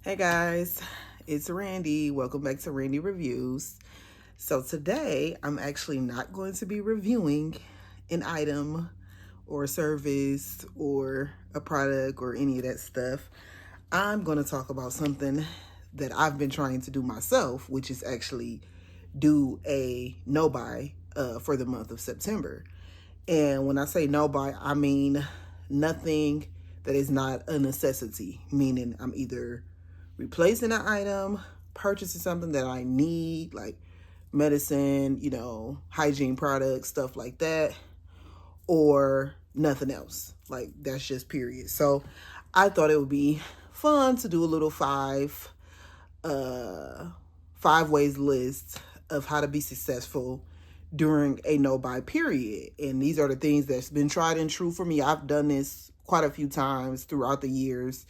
Hey guys, it's Randy. Welcome back to Randy Reviews. So today I'm actually not going to be reviewing an item or a service or a product or any of that stuff. I'm going to talk about something that I've been trying to do myself, which is actually do a no buy for the month of September. And when I say no buy, I mean nothing that is not a necessity, meaning I'm either replacing an item, purchasing something that I need, like medicine, hygiene products, stuff like that, or nothing else. Like that's just period. So I thought it would be fun to do a little five ways list of how to be successful during a no buy period. And these are the things that's been tried and true for me. I've done this quite a few times throughout the years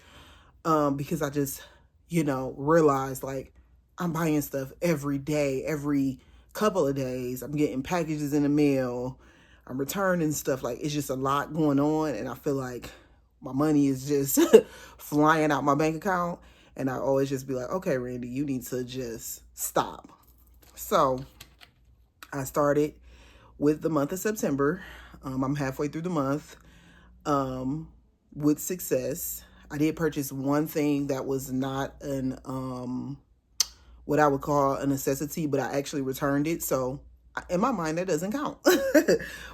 because I just realize like I'm buying stuff every day, every couple of days. I'm getting packages in the mail. I'm returning stuff. Like it's just a lot going on. And I feel like my money is just flying out my bank account. And I always just be like, okay, Randy, you need to just stop. So I started with the month of September. I'm halfway through the month with success. I did purchase one thing that was not an what I would call a necessity, but I actually returned it. So in my mind, that doesn't count.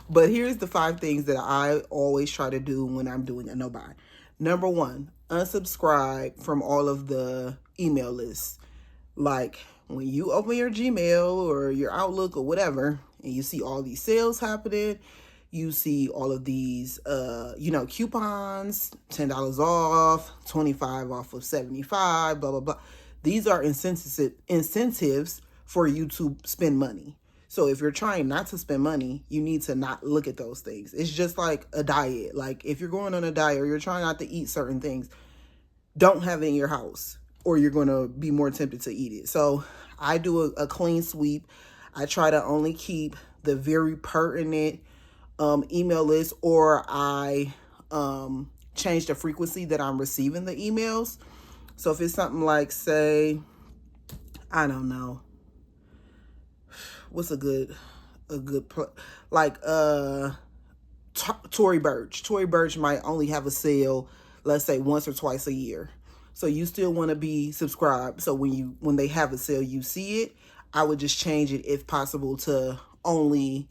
But here's the 5 things that I always try to do when I'm doing a no buy. Number 1, unsubscribe from all of the email lists. Like when you open your Gmail or your Outlook or whatever, and you see all these sales happening, you see all of these, coupons, $10 off, 25 off of 75, blah, blah, blah. These are incentives for you to spend money. So if you're trying not to spend money, you need to not look at those things. It's just like a diet. Like if you're going on a diet or you're trying not to eat certain things, don't have it in your house or you're going to be more tempted to eat it. So I do a clean sweep. I try to only keep the very pertinent email list, or I change the frequency that I'm receiving the emails. So if it's something like, say, I don't know, what's like Tory Burch might only have a sale, let's say once or twice a year. So you still want to be subscribed. So when they have a sale, you see it. I would just change it if possible to only,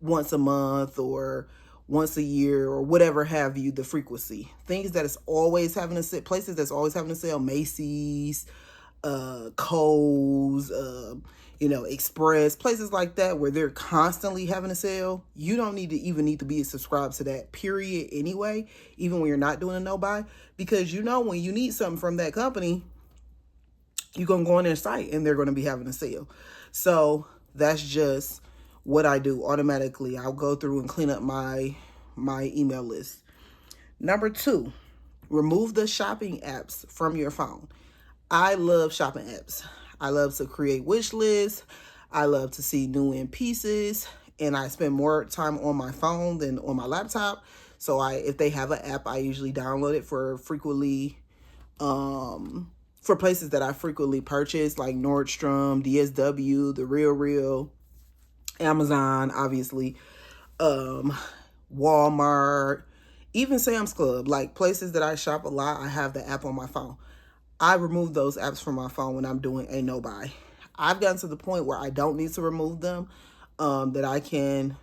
once a month or once a year or whatever have you, the frequency. Things that is always having a sale, places that's always having a sale, Macy's, Kohl's, Express, places like that where they're constantly having a sale. You don't need to be subscribed to that period anyway, even when you're not doing a no buy, because when you need something from that company, you're going to go on their site and they're going to be having a sale. So that's just what I do automatically. I'll go through and clean up my email list. Number 2, remove the shopping apps from your phone. I love shopping apps. I love to create wish lists. I love to see new in pieces, and I spend more time on my phone than on my laptop. So if they have an app, I usually download it for places that I frequently purchase, like Nordstrom, DSW, The RealReal, Amazon, obviously, Walmart, even Sam's Club, like places that I shop a lot. I have the app on my phone. I remove those apps from my phone when I'm doing a no buy. I've gotten to the point where I don't need to remove them, that I can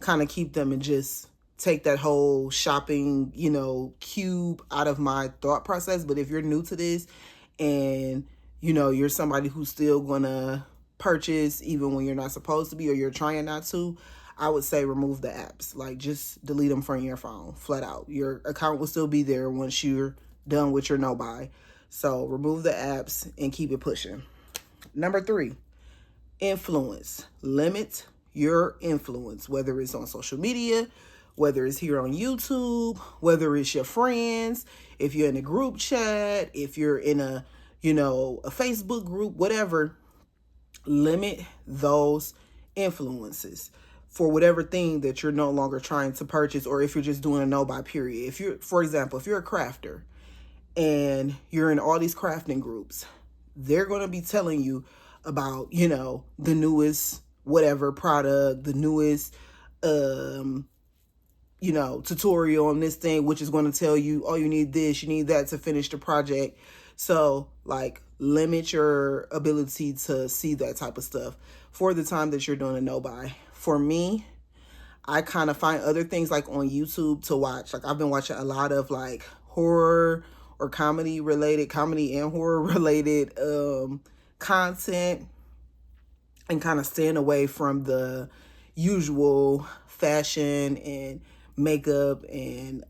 kind of keep them and just take that whole shopping, cube out of my thought process. But if you're new to this and, you're somebody who's still going to purchase even when you're not supposed to be, or you're trying not to, I would say remove the apps. Like just delete them from your phone flat out. Your account will still be there once you're done with your no buy. So remove the apps and keep it pushing. Number 3, influence. Limit your influence, whether it's on social media, whether it's here on YouTube, whether it's your friends, if you're in a group chat, if you're in a Facebook group, whatever. Limit those influences for whatever thing that you're no longer trying to purchase, or if you're just doing a no buy period. For example, if you're a crafter and you're in all these crafting groups, they're going to be telling you about, the newest whatever product, the newest tutorial on this thing, which is going to tell you, oh, you need this, you need that to finish the project. So like, limit your ability to see that type of stuff for the time that you're doing a no buy. For me, I kind of find other things like on YouTube to watch. Like, I've been watching a lot of like horror or comedy and horror related content, and kind of staying away from the usual fashion and makeup and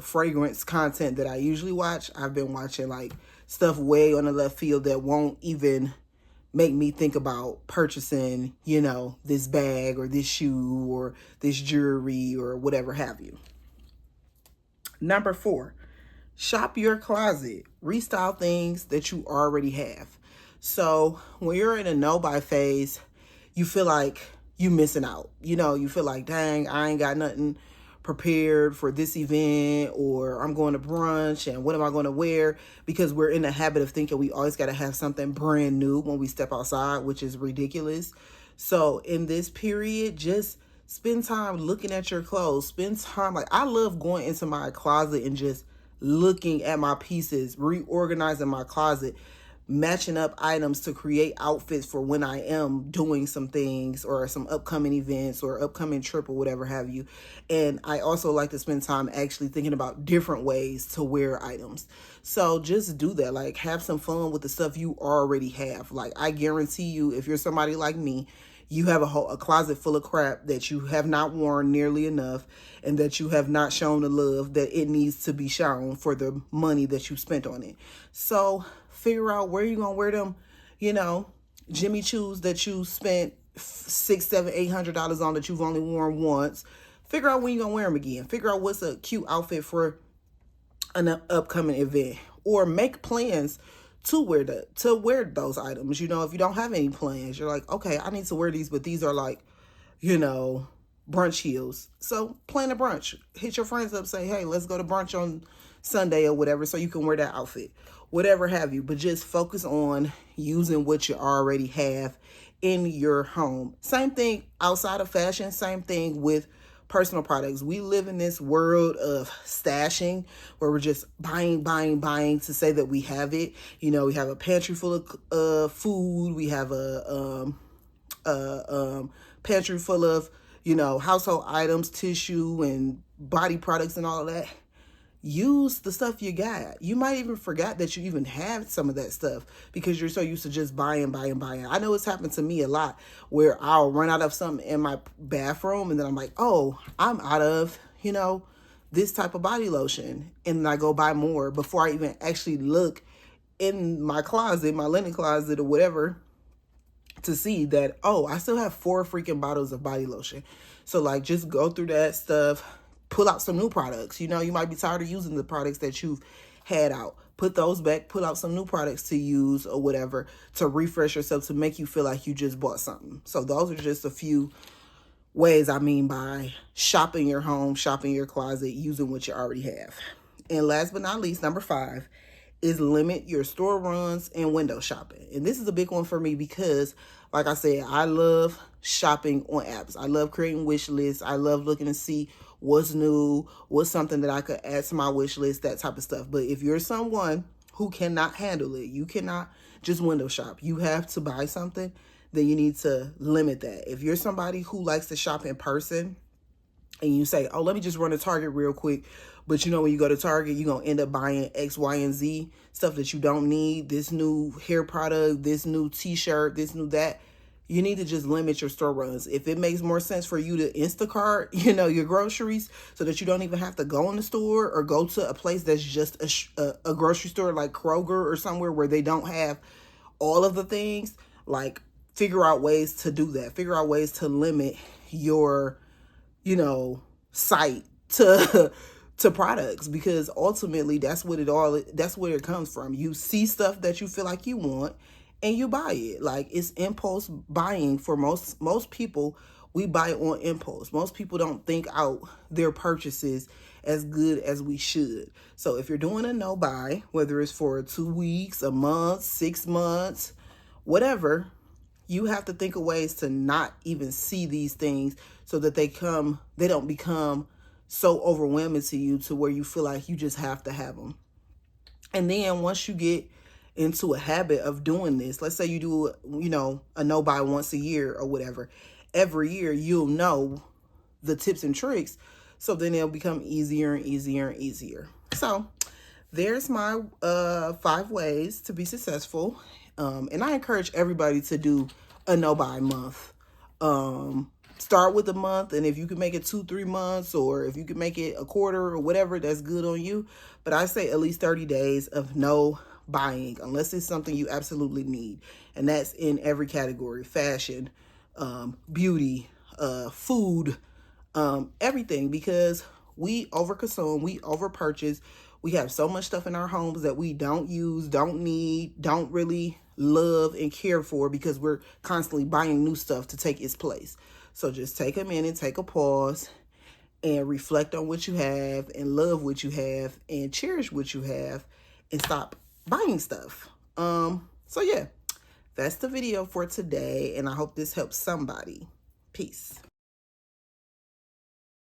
fragrance content that I usually watch. I've been watching like stuff way on the left field that won't even make me think about purchasing, this bag or this shoe or this jewelry or whatever have you. Number 4, shop your closet. Restyle things that you already have. So when you're in a no-buy phase, you feel like you missing out. You feel like, dang, I ain't got nothing prepared for this event, or I'm going to brunch and what am I going to wear? Because we're in the habit of thinking we always got to have something brand new when we step outside, which is ridiculous. So in this period, just spend time looking at your clothes. Spend time, like, I love going into my closet and just looking at my pieces, reorganizing my closet, matching up items to create outfits for when I am doing some things or some upcoming events or upcoming trip or whatever have you. And I also like to spend time actually thinking about different ways to wear items. So just do that. Like, have some fun with the stuff you already have. Like, I guarantee you, if you're somebody like me, you have a closet full of crap that you have not worn nearly enough, and that you have not shown the love that it needs to be shown for the money that you spent on it. So figure out where you're going to wear them, Jimmy Choos that you spent $600, $700, $800 on that you've only worn once. Figure out when you're going to wear them again. Figure out what's a cute outfit for an upcoming event, or make plans to wear those items. If you don't have any plans, you're like, okay, I need to wear these, but these are like, brunch heels. So plan a brunch. Hit your friends up, say, hey, let's go to brunch on Sunday or whatever, so you can wear that outfit, whatever have you. But just focus on using what you already have in your home. Same thing outside of fashion, same thing with personal products. We live in this world of stashing where we're just buying to say that we have it. We have a pantry full of food. We have a pantry full of, household items, tissue and body products and all of that. Use the stuff you got. You might even forget that you even have some of that stuff because you're so used to just buying. I know it's happened to me a lot where I'll run out of something in my bathroom and then I'm like, oh, I'm out of, this type of body lotion. And then I go buy more before I even actually look in my closet, my linen closet or whatever, to see that, oh, I still have 4 freaking bottles of body lotion. So like, just go through that stuff. Pull out some new products. You might be tired of using the products that you've had out. Put those back, pull out some new products to use or whatever to refresh yourself, to make you feel like you just bought something. So those are just a few ways I mean by shopping your home, shopping your closet, using what you already have. And last but not least, number 5 is limit your store runs and window shopping. And this is a big one for me because, like I said, I love shopping on apps. I love creating wish lists. I love looking to see what's new, what's something that I could add to my wish list, that type of stuff. But if you're someone who cannot handle it, you cannot just window shop, you have to buy something, then you need to limit that. If you're somebody who likes to shop in person and you say, oh, let me just run to Target real quick, but when you go to Target, you're going to end up buying X, Y, and Z, stuff that you don't need, this new hair product, this new t-shirt, this new that. You need to just limit your store runs. If it makes more sense for you to Instacart, your groceries, so that you don't even have to go in the store or go to a place that's just a grocery store like Kroger or somewhere where they don't have all of the things, like, figure out ways to do that. Figure out ways to limit your, site to products, because ultimately that's where it comes from. You see stuff that you feel like you want and you buy it. Like, it's impulse buying for most people We buy on impulse. Most people don't think out their purchases as good as we should. So if you're doing a no buy, whether it's for 2 weeks, a month, 6 months, whatever, you have to think of ways to not even see these things so that they don't become so overwhelming to you to where you feel like you just have to have them. And then once you get into a habit of doing this, let's say you do, a no buy once a year or whatever, every year you'll know the tips and tricks. So then it'll become easier and easier and easier. So there's my 5 ways to be successful. And I encourage everybody to do a no buy month. Start with a month, and if you can make it 2-3 months, or if you can make it a quarter or whatever, that's good on you. But I say at least 30 days of no buying, unless it's something you absolutely need. And that's in every category: fashion, beauty, food, everything, because we overconsume, we overpurchase. We have so much stuff in our homes that we don't use, don't need, don't really love and care for, because we're constantly buying new stuff to take its place. So just take a minute, take a pause, and reflect on what you have, and love what you have, and cherish what you have, and stop buying stuff. So yeah, that's the video for today, and I hope this helps somebody. Peace.